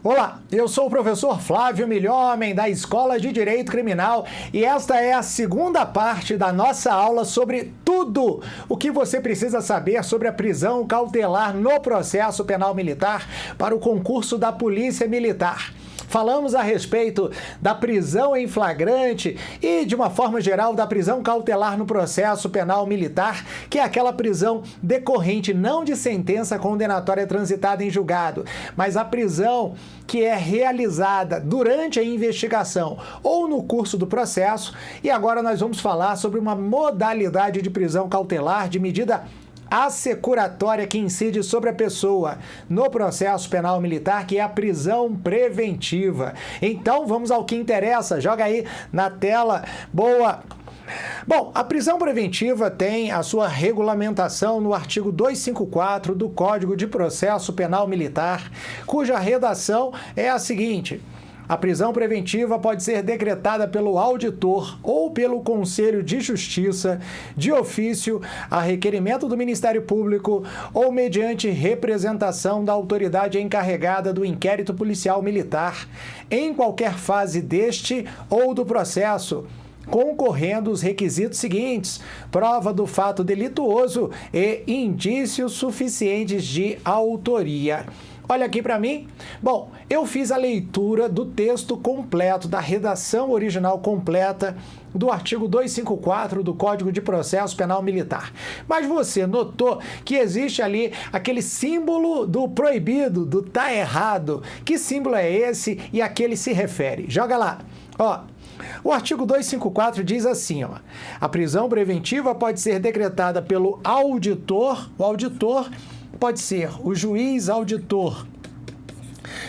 Olá, eu sou o professor Flávio Milhomem, da Escola de Direito Criminal, e esta é a segunda parte da nossa aula sobre tudo o que você precisa saber sobre a prisão cautelar no processo penal militar para o concurso da Polícia Militar. Falamos a respeito da prisão em flagrante e, de uma forma geral, da prisão cautelar no processo penal militar, que é aquela prisão decorrente não de sentença condenatória transitada em julgado, mas a prisão que é realizada durante a investigação ou no curso do processo. E agora nós vamos falar sobre uma modalidade de prisão cautelar de medida assecuratória que incide sobre a pessoa no processo penal militar, que é a prisão preventiva. Então, vamos ao que interessa. Joga aí na tela. Boa! Bom, a prisão preventiva tem a sua regulamentação no artigo 254 do Código de Processo Penal Militar, cuja redação é a seguinte: a prisão preventiva pode ser decretada pelo auditor ou pelo Conselho de Justiça, de ofício, a requerimento do Ministério Público ou mediante representação da autoridade encarregada do inquérito policial militar, em qualquer fase deste ou do processo, concorrendo os requisitos seguintes: prova do fato delituoso e indícios suficientes de autoria. Olha aqui para mim. Bom, eu fiz a leitura do texto completo, da redação original completa do artigo 254 do Código de Processo Penal Militar. Mas você notou que existe ali aquele símbolo do proibido, do tá errado. Que símbolo é esse e a que ele se refere? Joga lá. Ó, o artigo 254 diz assim, ó: a prisão preventiva pode ser decretada pelo auditor. O auditor pode ser o juiz auditor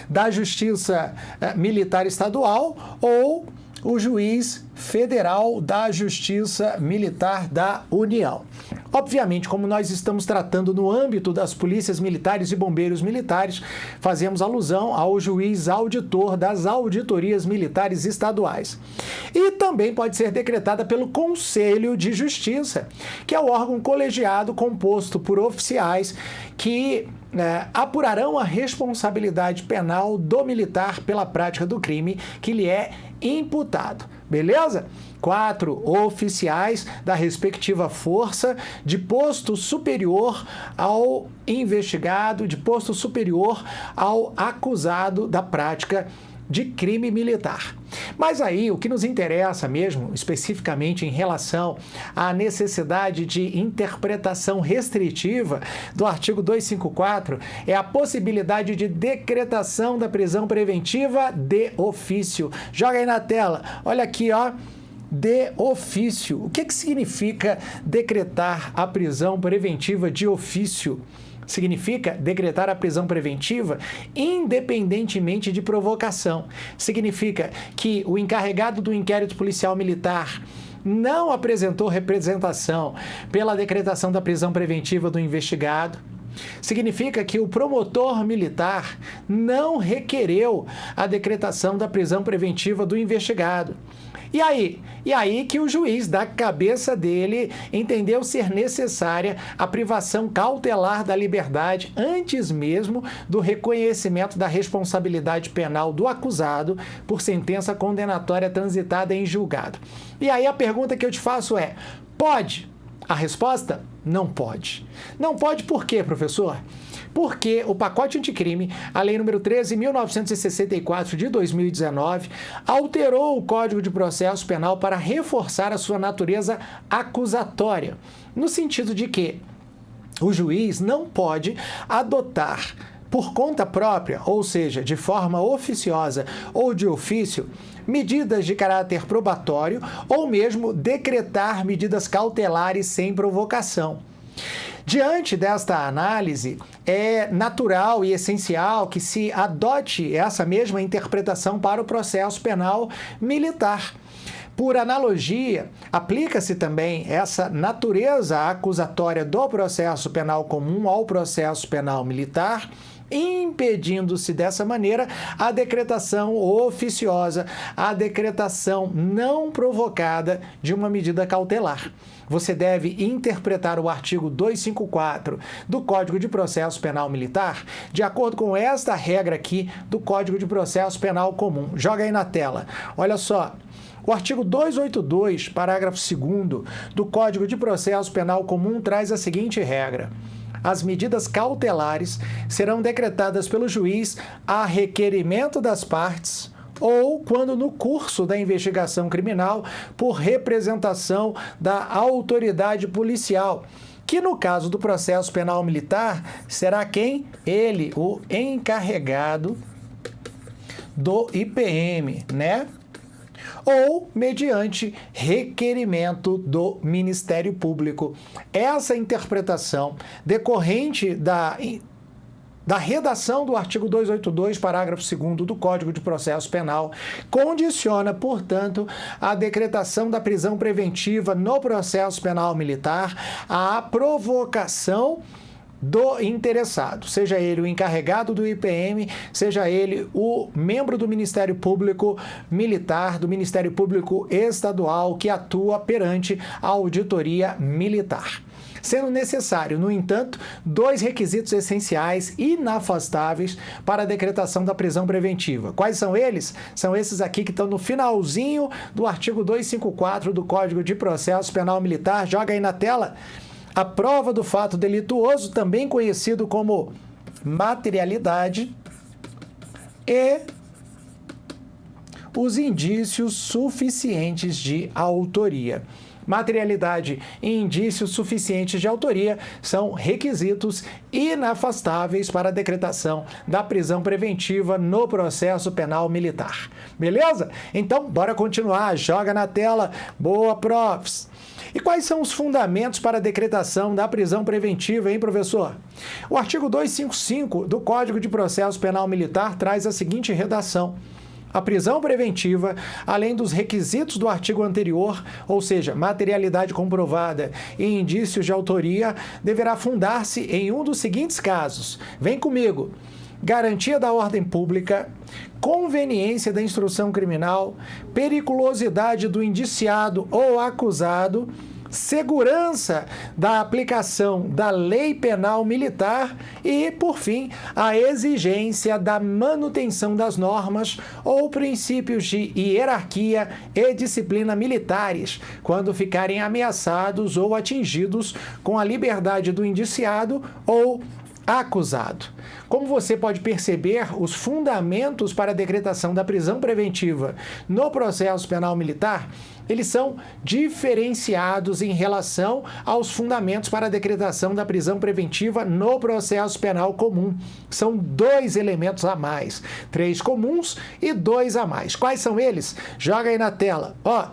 da Justiça Militar Estadual ou o juiz federal da Justiça Militar da União. Obviamente, como nós estamos tratando no âmbito das polícias militares e bombeiros militares, fazemos alusão ao juiz auditor das auditorias militares estaduais. E também pode ser decretada pelo Conselho de Justiça, que é o órgão colegiado composto por oficiais que apurarão a responsabilidade penal do militar pela prática do crime que lhe é imputado. Beleza? 4 oficiais da respectiva força, de posto superior ao investigado, de posto superior ao acusado da prática de crime militar. Mas aí, o que nos interessa mesmo, especificamente em relação à necessidade de interpretação restritiva do artigo 254, é a possibilidade de decretação da prisão preventiva de ofício. Joga aí na tela. Olha aqui, ó. De ofício. O que significa decretar a prisão preventiva de ofício? Significa decretar a prisão preventiva independentemente de provocação. Significa que o encarregado do inquérito policial militar não apresentou representação pela decretação da prisão preventiva do investigado. Significa que o promotor militar não requereu a decretação da prisão preventiva do investigado. E aí que o juiz, da cabeça dele, entendeu ser necessária a privação cautelar da liberdade antes mesmo do reconhecimento da responsabilidade penal do acusado por sentença condenatória transitada em julgado. E aí a pergunta que eu te faço é: pode? A resposta? Não pode. Não pode por quê, professor? Porque o pacote anticrime, a lei número 13.964 de 2019, alterou o Código de Processo Penal para reforçar a sua natureza acusatória, no sentido de que o juiz não pode adotar por conta própria, ou seja, de forma oficiosa ou de ofício, medidas de caráter probatório ou mesmo decretar medidas cautelares sem provocação. Diante desta análise, é natural e essencial que se adote essa mesma interpretação para o processo penal militar. Por analogia, aplica-se também essa natureza acusatória do processo penal comum ao processo penal militar impedindo-se dessa maneira a decretação oficiosa, a decretação não provocada de uma medida cautelar. Você deve interpretar o artigo 254 do Código de Processo Penal Militar de acordo com esta regra aqui do Código de Processo Penal Comum. Joga aí na tela. Olha só. O artigo 282, parágrafo 2º do Código de Processo Penal Comum traz a seguinte regra: as medidas cautelares serão decretadas pelo juiz a requerimento das partes ou quando no curso da investigação criminal por representação da autoridade policial, que no caso do processo penal militar será quem? Ele, o encarregado do IPM, né? Ou mediante requerimento do Ministério Público. Essa interpretação decorrente da redação do artigo 282, parágrafo 2º do Código de Processo Penal, condiciona, portanto, a decretação da prisão preventiva no processo penal militar à provocação do interessado, seja ele o encarregado do IPM, seja ele o membro do Ministério Público Militar, do Ministério Público Estadual que atua perante a auditoria militar. Sendo necessário, no entanto, dois requisitos essenciais inafastáveis para a decretação da prisão preventiva. Quais são eles? São esses aqui que estão no finalzinho do artigo 254 do Código de Processo Penal Militar. Joga aí na tela. A prova do fato delituoso, também conhecido como materialidade, e os indícios suficientes de autoria. Materialidade e indícios suficientes de autoria são requisitos inafastáveis para a decretação da prisão preventiva no processo penal militar. Beleza? Então, bora continuar. Joga na tela. Boa, profs! E quais são os fundamentos para a decretação da prisão preventiva, hein, professor? O artigo 255 do Código de Processo Penal Militar traz a seguinte redação: a prisão preventiva, além dos requisitos do artigo anterior, ou seja, materialidade comprovada e indícios de autoria, deverá fundar-se em um dos seguintes casos. Vem comigo. Garantia da ordem pública, conveniência da instrução criminal, periculosidade do indiciado ou acusado, segurança da aplicação da lei penal militar e, por fim, a exigência da manutenção das normas ou princípios de hierarquia e disciplina militares, quando ficarem ameaçados ou atingidos com a liberdade do indiciado ou acusado. Como você pode perceber, os fundamentos para a decretação da prisão preventiva no processo penal militar, eles são diferenciados em relação aos fundamentos para a decretação da prisão preventiva no processo penal comum. São dois elementos a mais, 3 comuns e 2 a mais. Quais são eles? Joga aí na tela. Ó,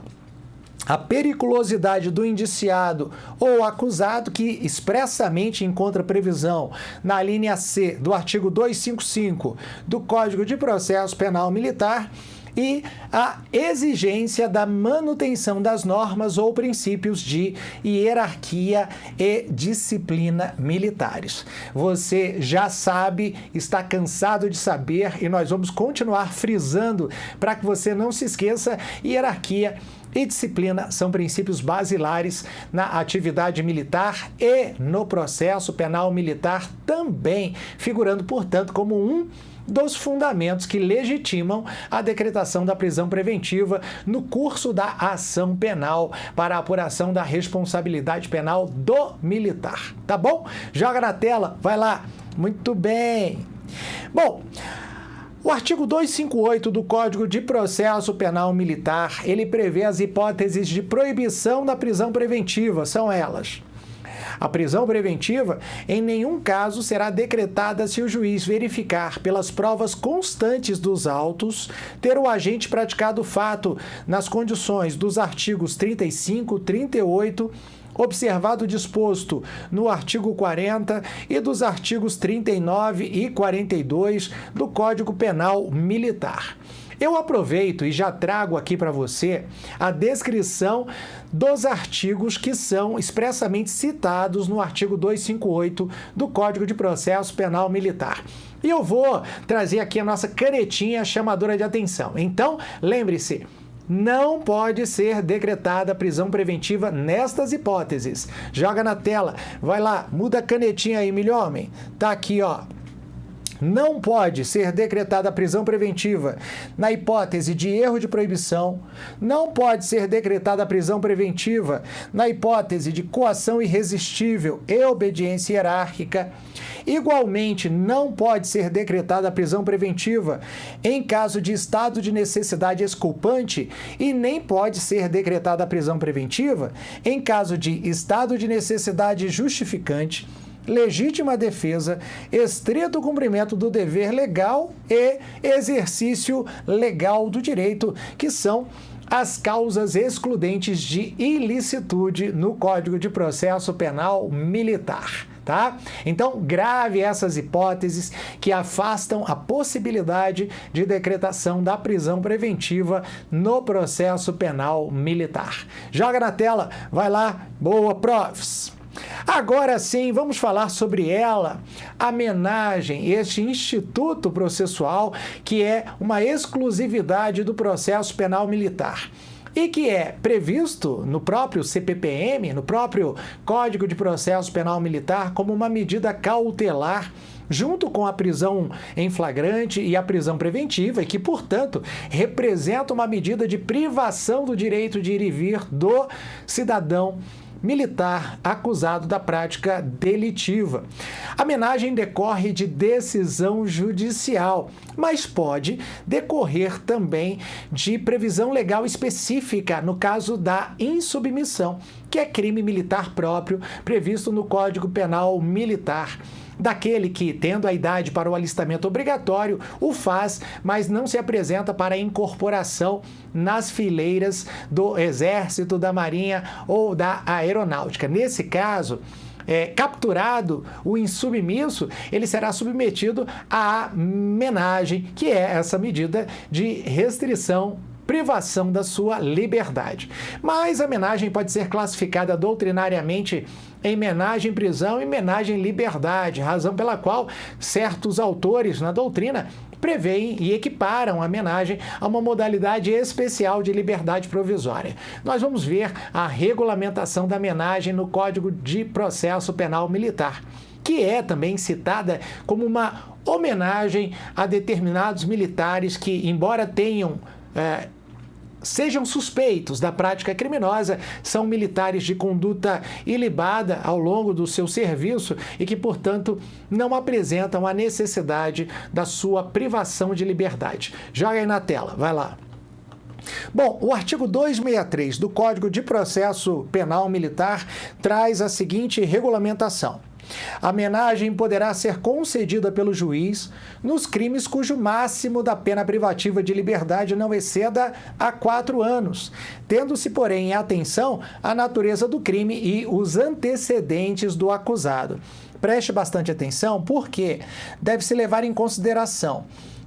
a periculosidade do indiciado ou acusado, que expressamente encontra previsão na linha C do artigo 255 do Código de Processo Penal Militar, e a exigência da manutenção das normas ou princípios de hierarquia e disciplina militares. Você já sabe, está cansado de saber, e nós vamos continuar frisando para que você não se esqueça: hierarquia e disciplina são princípios basilares na atividade militar e no processo penal militar também, figurando, portanto, como um dos fundamentos que legitimam a decretação da prisão preventiva no curso da ação penal para a apuração da responsabilidade penal do militar. Tá bom? Joga na tela, vai lá. Muito bem. Bom, o artigo 258 do Código de Processo Penal Militar, ele prevê as hipóteses de proibição da prisão preventiva. São elas: a prisão preventiva em nenhum caso será decretada se o juiz verificar pelas provas constantes dos autos ter o agente praticado o fato nas condições dos artigos 35, 38, observado o disposto no artigo 40 e dos artigos 39 e 42 do Código Penal Militar. Eu aproveito e já trago aqui para você a descrição dos artigos que são expressamente citados no artigo 258 do Código de Processo Penal Militar. E eu vou trazer aqui a nossa canetinha chamadora de atenção. Então, lembre-se, não pode ser decretada prisão preventiva nestas hipóteses. Joga na tela, vai lá, muda a canetinha aí, milhomem. Tá aqui, ó. Não pode ser decretada a prisão preventiva na hipótese de erro de proibição, não pode ser decretada a prisão preventiva na hipótese de coação irresistível e obediência hierárquica. Igualmente, não pode ser decretada a prisão preventiva em caso de estado de necessidade exculpante e nem pode ser decretada a prisão preventiva em caso de estado de necessidade justificante, legítima defesa, estrito cumprimento do dever legal e exercício legal do direito, que são as causas excludentes de ilicitude no Código de Processo Penal Militar. Tá? Então, grave essas hipóteses que afastam a possibilidade de decretação da prisão preventiva no processo penal militar. Joga na tela, vai lá, boa, profs! Agora sim, vamos falar sobre ela, a menagem, este instituto processual que é uma exclusividade do processo penal militar e que é previsto no próprio CPPM, no próprio Código de Processo Penal Militar, como uma medida cautelar junto com a prisão em flagrante e a prisão preventiva, e que, portanto, representa uma medida de privação do direito de ir e vir do cidadão militar acusado da prática delitiva. A menagem decorre de decisão judicial, mas pode decorrer também de previsão legal específica no caso da insubmissão, que é crime militar próprio previsto no Código Penal Militar. Daquele que, tendo a idade para o alistamento obrigatório, o faz, mas não se apresenta para incorporação nas fileiras do Exército, da Marinha ou da Aeronáutica. Nesse caso, capturado o insubmisso, ele será submetido à menagem, que é essa medida de restrição, privação da sua liberdade. Mas a menagem pode ser classificada doutrinariamente em menagem prisão e menagem liberdade, razão pela qual certos autores na doutrina preveem e equiparam a menagem a uma modalidade especial de liberdade provisória. Nós vamos ver a regulamentação da menagem no Código de Processo Penal Militar, que é também citada como uma homenagem a determinados militares que, embora tenham sejam suspeitos da prática criminosa, são militares de conduta ilibada ao longo do seu serviço e que, portanto, não apresentam a necessidade da sua privação de liberdade. Joga aí na tela, vai lá. Bom, o artigo 263 do Código de Processo Penal Militar traz a seguinte regulamentação. A menagem poderá ser concedida pelo juiz nos crimes cujo máximo da pena privativa de liberdade não exceda a 4 anos, tendo-se, porém, em atenção a natureza do crime e os antecedentes do acusado. Preste bastante atenção, porque deve-se levar em consideração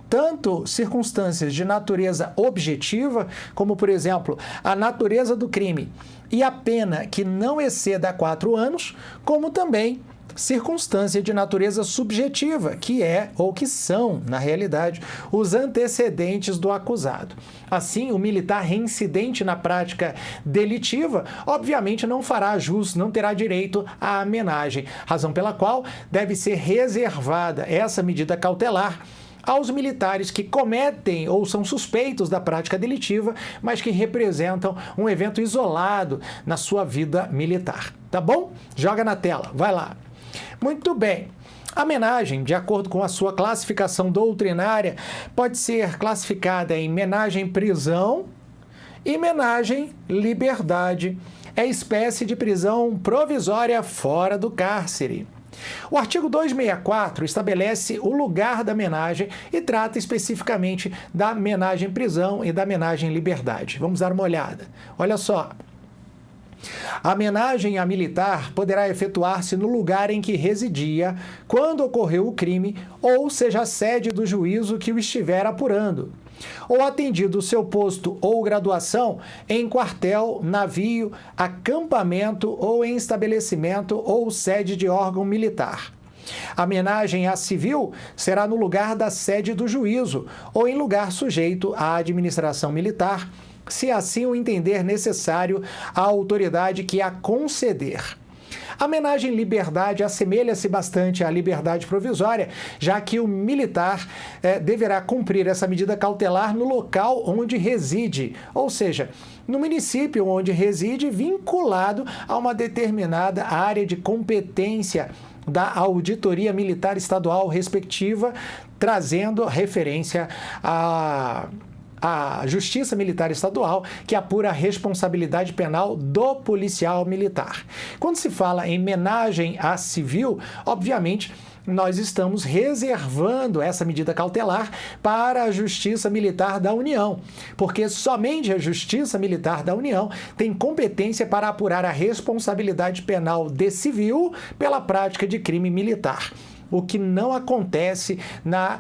tanto circunstâncias de natureza objetiva, como, por exemplo, a natureza do crime e a pena que não exceda a 4 anos, como também circunstância de natureza subjetiva, que é, ou que são, na realidade, os antecedentes do acusado. Assim, o militar reincidente na prática delitiva, obviamente não fará jus, não terá direito à menagem, razão pela qual deve ser reservada essa medida cautelar aos militares que cometem ou são suspeitos da prática delitiva, mas que representam um evento isolado na sua vida militar. Tá bom? Joga na tela, vai lá. Muito bem. A menagem, de acordo com a sua classificação doutrinária, pode ser classificada em menagem prisão e menagem liberdade. É espécie de prisão provisória fora do cárcere. O artigo 264 estabelece o lugar da menagem e trata especificamente da menagem prisão e da menagem liberdade. Vamos dar uma olhada. Olha só. A homenagem a militar poderá efetuar-se no lugar em que residia quando ocorreu o crime, ou seja, a sede do juízo que o estiver apurando, ou atendido o seu posto ou graduação em quartel, navio, acampamento ou em estabelecimento ou sede de órgão militar. A homenagem a civil será no lugar da sede do juízo ou em lugar sujeito à administração militar, se assim o entender necessário a autoridade que a conceder. A homenagem liberdade assemelha-se bastante à liberdade provisória, já que o militar deverá cumprir essa medida cautelar no local onde reside, ou seja, no município onde reside, vinculado a uma determinada área de competência da auditoria militar estadual respectiva, trazendo referência a Justiça Militar Estadual, que apura a responsabilidade penal do policial militar. Quando se fala em homenagem a civil, obviamente, nós estamos reservando essa medida cautelar para a Justiça Militar da União, porque somente a Justiça Militar da União tem competência para apurar a responsabilidade penal de civil pela prática de crime militar, o que não acontece na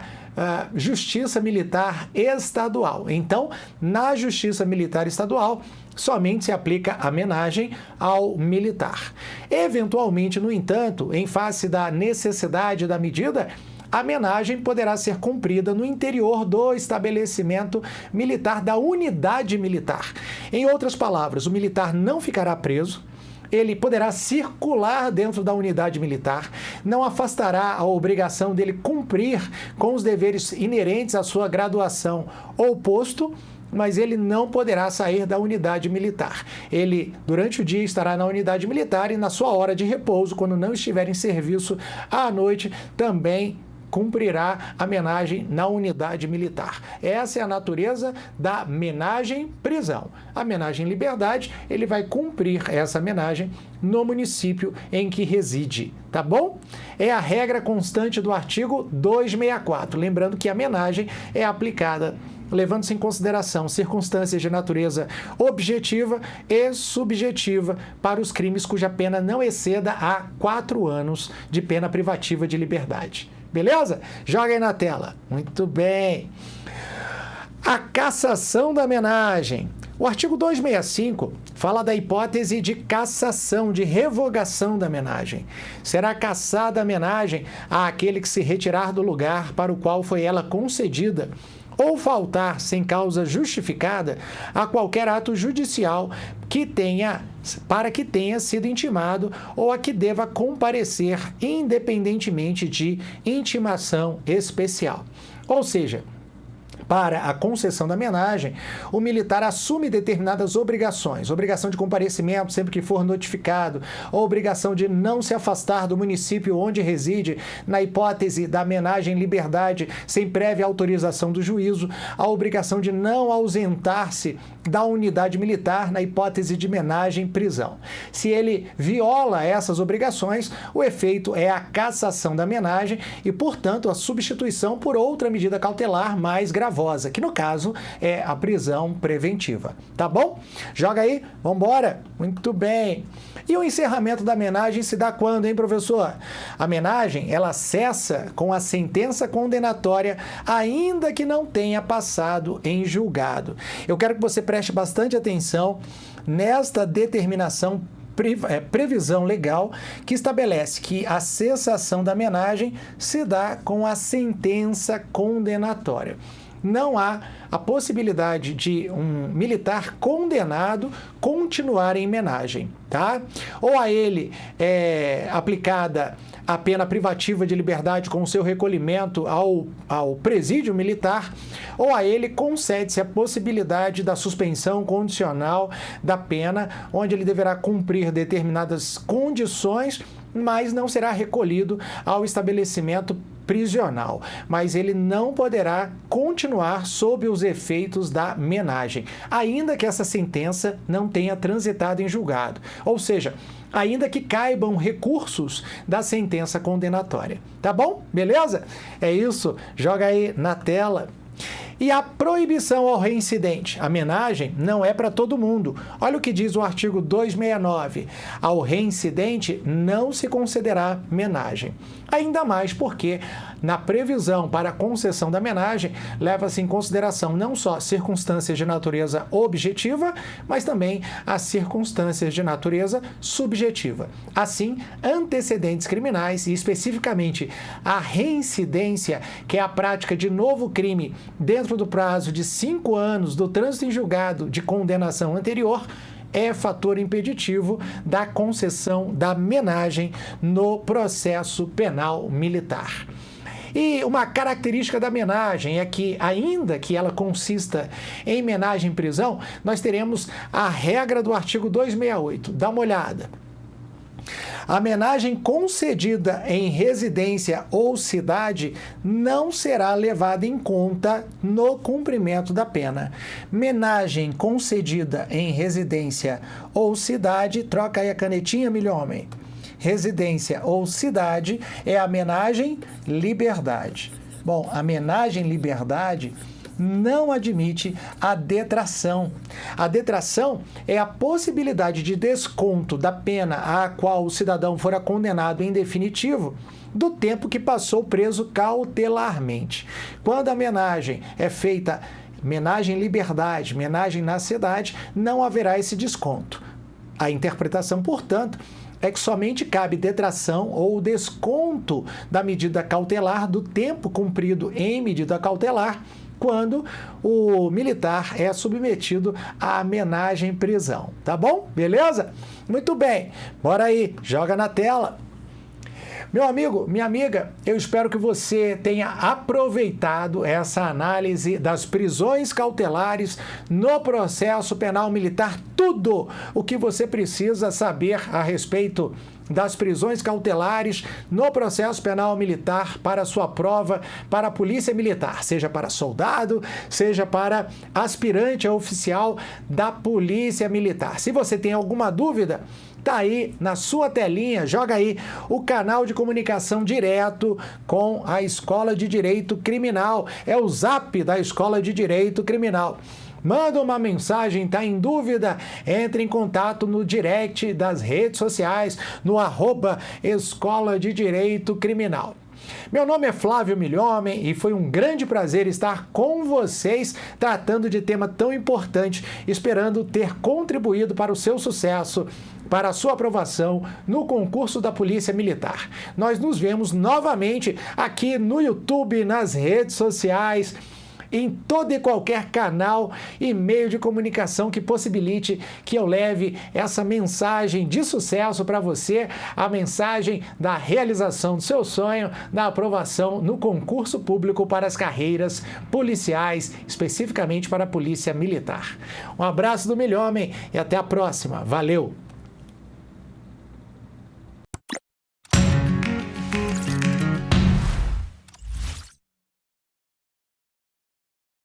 Justiça Militar Estadual. Então, na Justiça Militar Estadual, somente se aplica a homenagem ao militar. Eventualmente, no entanto, em face da necessidade da medida, a homenagem poderá ser cumprida no interior do estabelecimento militar, da unidade militar. Em outras palavras, o militar não ficará preso, ele poderá circular dentro da unidade militar, não afastará a obrigação dele cumprir com os deveres inerentes à sua graduação ou posto, mas ele não poderá sair da unidade militar. Ele, durante o dia, estará na unidade militar e na sua hora de repouso, quando não estiver em serviço à noite, também cumprirá a homenagem na unidade militar. Essa é a natureza da homenagem prisão. A homenagem liberdade, ele vai cumprir essa homenagem no município em que reside, tá bom? É a regra constante do artigo 264. Lembrando que a homenagem é aplicada levando-se em consideração circunstâncias de natureza objetiva e subjetiva para os crimes cuja pena não exceda a 4 anos de pena privativa de liberdade. Beleza? Joga aí na tela. Muito bem. A cassação da homenagem. O artigo 265 fala da hipótese de cassação, de revogação da homenagem. Será cassada a homenagem àquele que se retirar do lugar para o qual foi ela concedida ou faltar sem causa justificada a qualquer ato judicial para que tenha sido intimado ou a que deva comparecer independentemente de intimação especial. Ou seja, para a concessão da homenagem, o militar assume determinadas obrigações, obrigação de comparecimento sempre que for notificado, obrigação de não se afastar do município onde reside, na hipótese da homenagem liberdade, sem prévia autorização do juízo, a obrigação de não ausentar-se da unidade militar, na hipótese de homenagem prisão. Se ele viola essas obrigações, o efeito é a cassação da homenagem e, portanto, a substituição por outra medida cautelar mais gravosa, que no caso é a prisão preventiva. Tá bom? Joga aí, vambora. Muito bem. E o encerramento da homenagem se dá quando, hein, professor? A homenagem, ela cessa com a sentença condenatória, ainda que não tenha passado em julgado. Eu quero que você preste bastante atenção nesta determinação previsão legal que estabelece que a cessação da homenagem se dá com a sentença condenatória. Não há a possibilidade de um militar condenado continuar em homenagem, tá? Ou a ele é aplicada a pena privativa de liberdade com o seu recolhimento ao presídio militar, ou a ele concede-se a possibilidade da suspensão condicional da pena, onde ele deverá cumprir determinadas condições, mas não será recolhido ao estabelecimento prisional, mas ele não poderá continuar sob os efeitos da homenagem, ainda que essa sentença não tenha transitado em julgado, ou seja, ainda que caibam recursos da sentença condenatória. Tá bom? Beleza? É isso. Joga aí na tela. E a proibição ao reincidente. A menagem não é para todo mundo. Olha o que diz o artigo 269. Ao reincidente não se considerará menagem. Ainda mais porque, na previsão para a concessão da menagem, leva-se em consideração não só circunstâncias de natureza objetiva, mas também as circunstâncias de natureza subjetiva. Assim, antecedentes criminais e, especificamente, a reincidência, que é a prática de novo crime dentro do prazo de 5 anos do trânsito em julgado de condenação anterior, é fator impeditivo da concessão da menagem no processo penal militar. E uma característica da menagem é que, ainda que ela consista em menagem em prisão, nós teremos a regra do artigo 268. Dá uma olhada. A menagem concedida em residência ou cidade não será levada em conta no cumprimento da pena. Menagem concedida em residência ou cidade, troca aí a canetinha, milhomem. Residência ou cidade é a menagem liberdade. Bom, a menagem liberdade não admite a detração. A detração é a possibilidade de desconto da pena a qual o cidadão fora condenado em definitivo do tempo que passou preso cautelarmente. Quando a menagem é feita, menagem liberdade, menagem na cidade, não haverá esse desconto. A interpretação, portanto, é que somente cabe detração ou desconto da medida cautelar do tempo cumprido em medida cautelar quando o militar é submetido à menagem prisão. Tá bom? Beleza? Muito bem. Bora aí, joga na tela. Meu amigo, minha amiga, eu espero que você tenha aproveitado essa análise das prisões cautelares no processo penal militar, tudo o que você precisa saber a respeito das prisões cautelares no processo penal militar para sua prova para a Polícia Militar, seja para soldado, seja para aspirante a oficial da Polícia Militar. Se você tem alguma dúvida, tá aí na sua telinha, joga aí o canal de comunicação direto com a Escola de Direito Criminal. É o Zap da Escola de Direito Criminal. Manda uma mensagem, tá em dúvida? Entre em contato no direct das redes sociais, no @Escola de Direito Criminal. Meu nome é Flávio Milhomem e foi um grande prazer estar com vocês tratando de tema tão importante, esperando ter contribuído para o seu sucesso, para a sua aprovação no concurso da Polícia Militar. Nós nos vemos novamente aqui no YouTube, nas redes sociais, em todo e qualquer canal e meio de comunicação que possibilite que eu leve essa mensagem de sucesso para você, a mensagem da realização do seu sonho, da aprovação no concurso público para as carreiras policiais, especificamente para a Polícia Militar. Um abraço do Milhomem e até a próxima. Valeu!